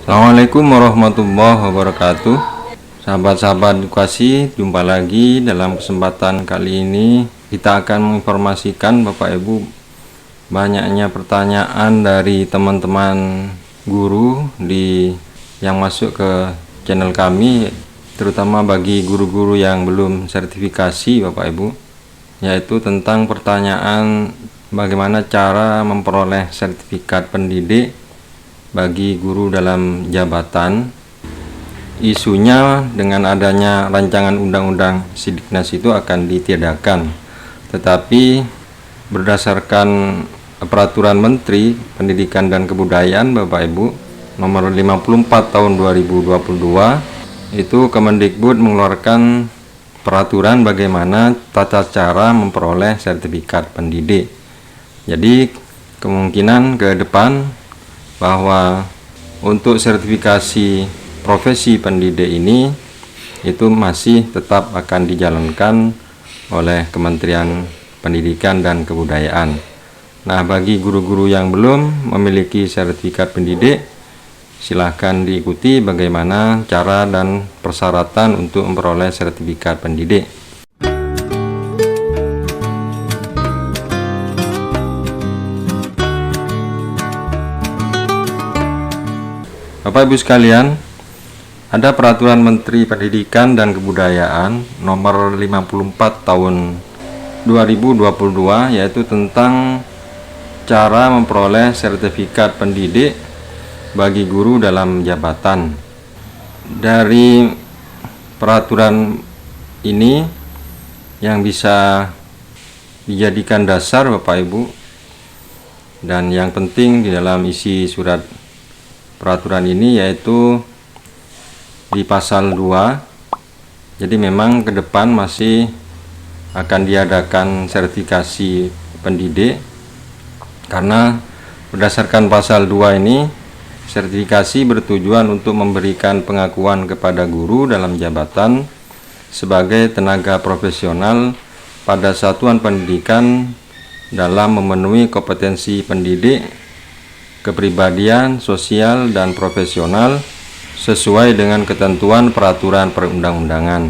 Assalamualaikum warahmatullahi wabarakatuh. Sahabat-sahabat edukasi, jumpa lagi dalam kesempatan kali ini. Kita akan menginformasikan Bapak Ibu banyaknya pertanyaan dari teman-teman guru yang masuk ke channel kami, terutama bagi guru-guru yang belum sertifikasi Bapak Ibu, yaitu tentang pertanyaan bagaimana cara memperoleh sertifikat pendidik bagi guru dalam jabatan. Isunya dengan adanya rancangan undang-undang Sidiknas itu akan ditiadakan, tetapi berdasarkan peraturan Menteri Pendidikan dan Kebudayaan Bapak Ibu nomor 54 tahun 2022, itu Kemendikbud mengeluarkan peraturan bagaimana tata cara memperoleh sertifikat pendidik. Jadi kemungkinan ke depan bahwa untuk sertifikasi profesi pendidik ini itu masih tetap akan dijalankan oleh Kementerian Pendidikan dan Kebudayaan. Nah, bagi guru-guru yang belum memiliki sertifikat pendidik, silahkan diikuti bagaimana cara dan persyaratan untuk memperoleh sertifikat pendidik. Bapak Ibu sekalian, ada peraturan Menteri Pendidikan dan Kebudayaan nomor 54 tahun 2022, yaitu tentang cara memperoleh sertifikat pendidik bagi guru dalam jabatan. Dari peraturan ini yang bisa dijadikan dasar Bapak Ibu, dan yang penting di dalam isi surat peraturan ini yaitu di pasal 2. Jadi memang ke depan masih akan diadakan sertifikasi pendidik, karena berdasarkan pasal 2 ini sertifikasi bertujuan untuk memberikan pengakuan kepada guru dalam jabatan sebagai tenaga profesional pada satuan pendidikan dalam memenuhi kompetensi pendidik, kepribadian, sosial, dan profesional sesuai dengan ketentuan peraturan perundang-undangan.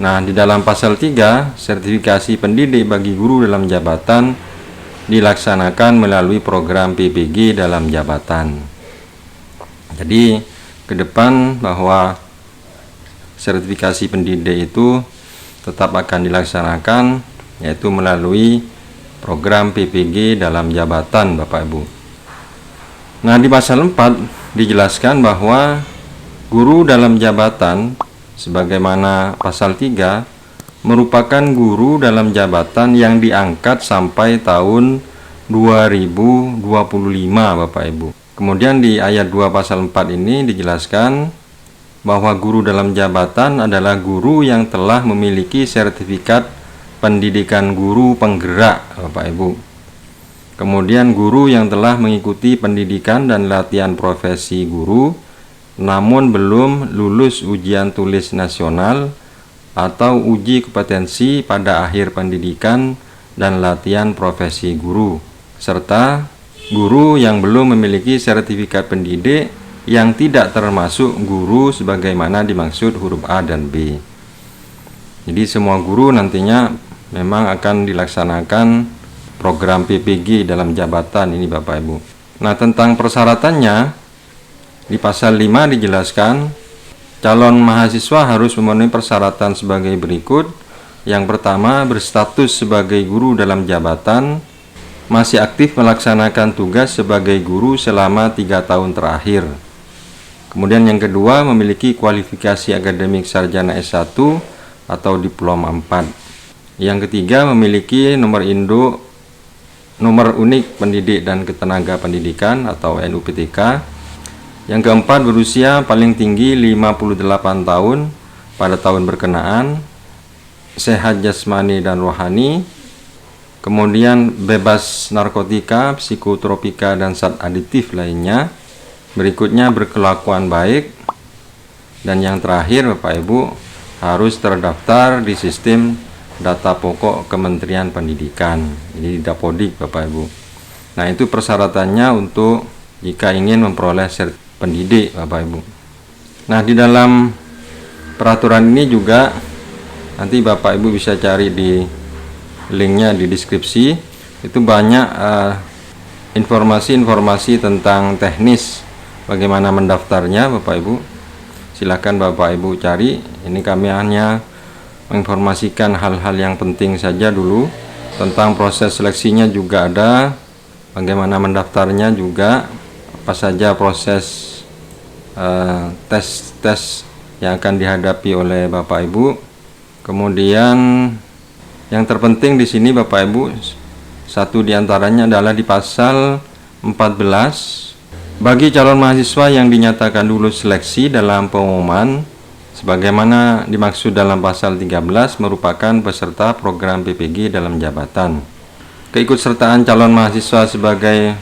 Nah, di dalam pasal 3, sertifikasi pendidik bagi guru dalam jabatan dilaksanakan melalui program PPG dalam jabatan. Jadi, ke depan bahwa sertifikasi pendidik itu tetap akan dilaksanakan, yaitu melalui program PPG dalam jabatan Bapak Ibu. Nah, di pasal 4 dijelaskan bahwa guru dalam jabatan sebagaimana pasal 3 merupakan guru dalam jabatan yang diangkat sampai tahun 2025 Bapak Ibu. Kemudian di ayat 2 pasal 4 ini dijelaskan bahwa guru dalam jabatan adalah guru yang telah memiliki sertifikat pendidikan guru penggerak Bapak Ibu. Kemudian guru yang telah mengikuti pendidikan dan latihan profesi guru namun belum lulus ujian tulis nasional atau uji kompetensi pada akhir pendidikan dan latihan profesi guru, serta guru yang belum memiliki sertifikat pendidik yang tidak termasuk guru sebagaimana dimaksud huruf A dan B. Jadi semua guru nantinya memang akan dilaksanakan program PPG dalam jabatan ini Bapak Ibu. Nah, tentang persyaratannya di pasal 5 dijelaskan calon mahasiswa harus memenuhi persyaratan sebagai berikut. Yang pertama, berstatus sebagai guru dalam jabatan, masih aktif melaksanakan tugas sebagai guru selama 3 tahun terakhir. Kemudian yang kedua, memiliki kualifikasi akademik sarjana S1 atau diploma 4. Yang ketiga, memiliki nomor induk nomor unik pendidik dan ketenaga pendidikan atau NUPTK. Yang keempat, berusia paling tinggi 58 tahun pada tahun berkenaan, sehat jasmani dan rohani, kemudian bebas narkotika, psikotropika, dan zat aditif lainnya. Berikutnya, berkelakuan baik. Dan yang terakhir Bapak Ibu, harus terdaftar di sistem data pokok Kementerian Pendidikan, jadi Dapodik Bapak Ibu. Nah, itu persyaratannya untuk jika ingin memperoleh pendidik, Bapak Ibu. Nah, di dalam peraturan ini juga nanti Bapak Ibu bisa cari di linknya di deskripsi. Itu banyak informasi-informasi tentang teknis bagaimana mendaftarnya, Bapak Ibu. Silakan Bapak Ibu cari. Ini kami hanya menginformasikan hal-hal yang penting saja dulu. Tentang proses seleksinya juga ada, bagaimana mendaftarnya juga, apa saja proses tes yang akan dihadapi oleh Bapak Ibu. Kemudian yang terpenting di sini Bapak Ibu, satu diantaranya adalah di pasal 14. Bagi calon mahasiswa yang dinyatakan lulus seleksi dalam pengumuman sebagaimana dimaksud dalam pasal 13 merupakan peserta program PPG dalam jabatan. Keikutsertaan calon mahasiswa sebagai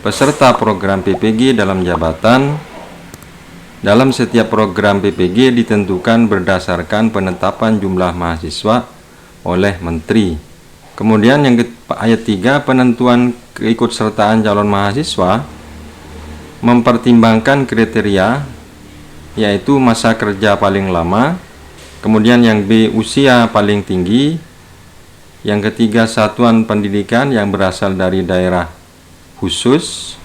peserta program PPG dalam jabatan dalam setiap program PPG ditentukan berdasarkan penetapan jumlah mahasiswa oleh menteri. Kemudian yang ayat 3, penentuan keikutsertaan calon mahasiswa mempertimbangkan kriteria yaitu masa kerja paling lama, kemudian yang B, usia paling tinggi, yang ketiga satuan pendidikan yang berasal dari daerah khusus,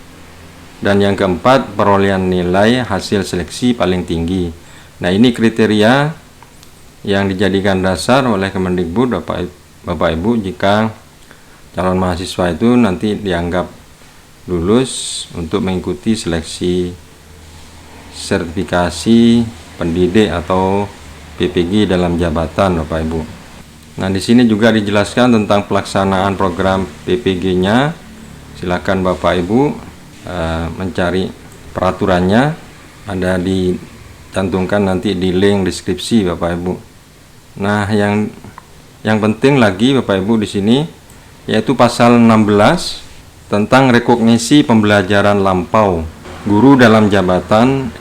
dan yang keempat perolehan nilai hasil seleksi paling tinggi. Nah, ini kriteria yang dijadikan dasar oleh Kemendikbud Bapak Ibu jika calon mahasiswa itu nanti dianggap lulus untuk mengikuti seleksi sertifikasi pendidik atau PPG dalam jabatan, Bapak Ibu. Nah, di sini juga dijelaskan tentang pelaksanaan program PPG-nya. Silakan Bapak Ibu mencari peraturannya, ada dicantumkan nanti di link deskripsi, Bapak Ibu. Nah, yang penting lagi Bapak Ibu di sini yaitu pasal 16 tentang rekognisi pembelajaran lampau guru dalam jabatan,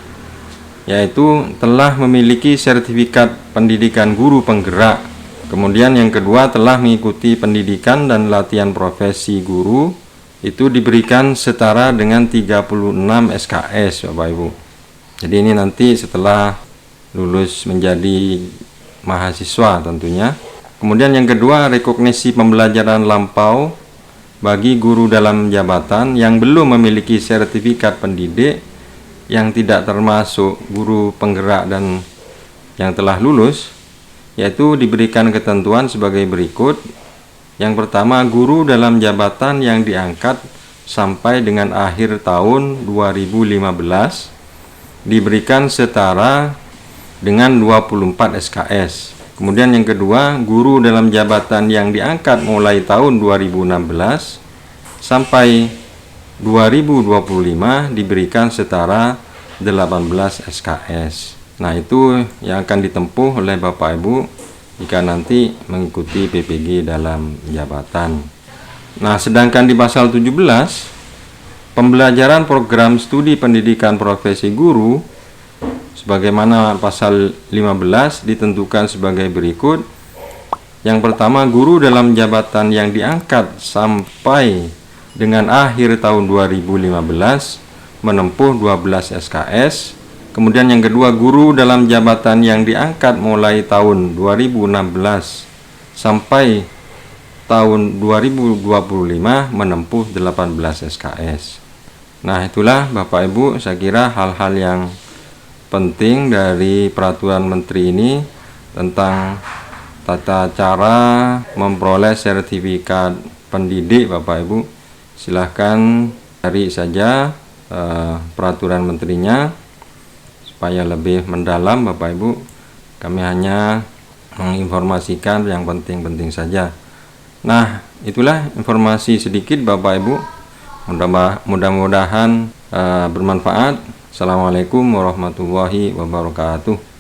yaitu telah memiliki sertifikat pendidikan guru penggerak. Kemudian yang kedua, telah mengikuti pendidikan dan latihan profesi guru, itu diberikan setara dengan 36 SKS, Bapak Ibu. Jadi ini nanti setelah lulus menjadi mahasiswa tentunya. Kemudian yang kedua, rekognisi pembelajaran lampau bagi guru dalam jabatan yang belum memiliki sertifikat pendidik, yang tidak termasuk guru penggerak dan yang telah lulus, yaitu diberikan ketentuan sebagai berikut. Yang pertama, guru dalam jabatan yang diangkat sampai dengan akhir tahun 2015 diberikan setara dengan 24 SKS. Kemudian yang kedua, guru dalam jabatan yang diangkat mulai tahun 2016 sampai 2025 diberikan setara 18 SKS. Nah, itu yang akan ditempuh oleh Bapak Ibu jika nanti mengikuti PPG dalam jabatan. Nah, sedangkan di pasal 17, pembelajaran program studi pendidikan profesi guru sebagaimana pasal 15 ditentukan sebagai berikut. Yang pertama, guru dalam jabatan yang diangkat sampai dengan akhir tahun 2015 menempuh 12 SKS. Kemudian yang kedua, guru dalam jabatan yang diangkat mulai tahun 2016 sampai tahun 2025 menempuh 18 SKS. Nah, itulah Bapak Ibu, saya kira hal-hal yang penting dari peraturan menteri ini tentang tata cara memperoleh sertifikat pendidik. Bapak Ibu silahkan cari saja peraturan menterinya supaya lebih mendalam. Bapak Ibu, kami hanya menginformasikan yang penting-penting saja. Nah, itulah informasi sedikit Bapak Ibu, mudah-mudahan bermanfaat. Assalamualaikum warahmatullahi wabarakatuh.